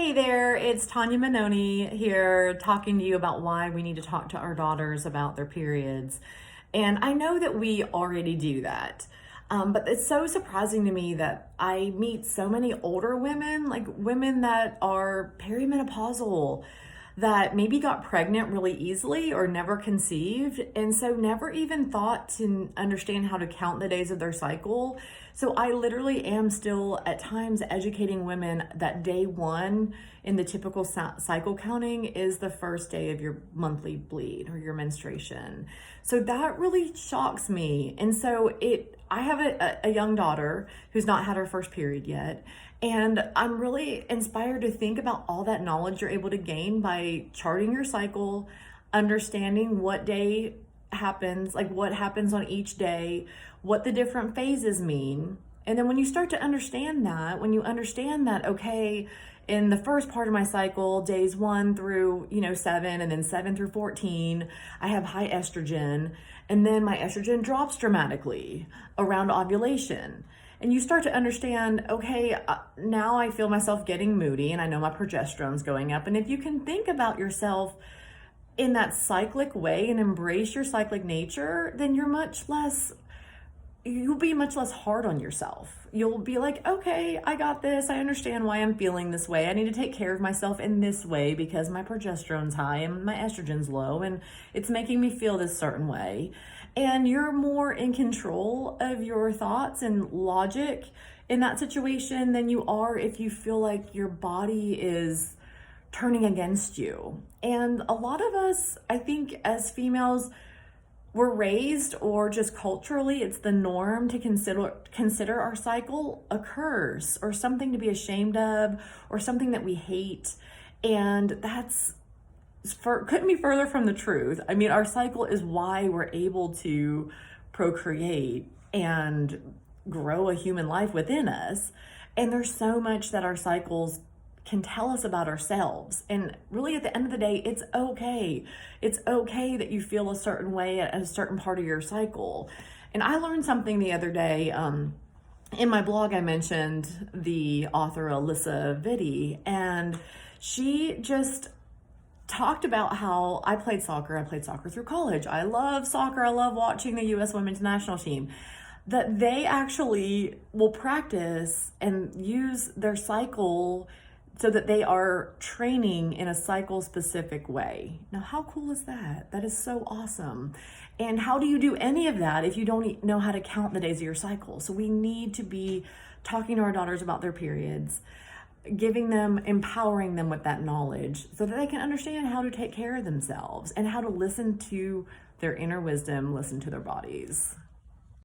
Hey there, it's Tanya Manoni here talking to you about why we need to talk to our daughters about their periods. And I know that we already do that. But it's so surprising to me that I meet so many older women, like women that are perimenopausal, that maybe got pregnant really easily or never conceived, and so never even thought to understand how to count the days of their cycle. So I literally am still at times educating women that day one in the typical cycle counting is the first day of your monthly bleed or your menstruation. So that really shocks me. And so I have a young daughter who's not had her first period yet. And I'm really inspired to think about all that knowledge you're able to gain by charting your cycle, understanding what day happens, like what happens on each day, what the different phases mean. And then when you start to understand that, when you understand that, okay, in the first part of my cycle, days 1 through 7, and then 7 through 14, I have high estrogen, and then my estrogen drops dramatically around ovulation. And you start to understand, okay, now I feel myself getting moody and I know my progesterone's going up. And if you can think about yourself in that cyclic way and embrace your cyclic nature, then you'll be much less hard on yourself. You'll be like, okay, I got this. I understand why I'm feeling this way. I need to take care of myself in this way because my progesterone's high and my estrogen's low and it's making me feel this certain way. And you're more in control of your thoughts and logic in that situation than you are if you feel like your body is turning against you. And a lot of us, I think as females, we're raised, or just culturally, it's the norm to consider our cycle a curse or something to be ashamed of or something that we hate. And couldn't be further from the truth. I mean, our cycle is why we're able to procreate and grow a human life within us. And there's so much that our cycles can tell us about ourselves. And really at the end of the day, it's okay. It's okay that you feel a certain way at a certain part of your cycle. And I learned something the other day. In my blog, I mentioned the author Alyssa Vitti, and she just talked about how I played soccer through college. I love soccer. I love watching the U.S. women's national team. That they actually will practice and use their cycle so that they are training in a cycle specific way. Now, how cool is that? That is so awesome. And how do you do any of that if you don't know how to count the days of your cycle? So we need to be talking to our daughters about their periods, empowering them with that knowledge so that they can understand how to take care of themselves and how to listen to their inner wisdom, listen to their bodies.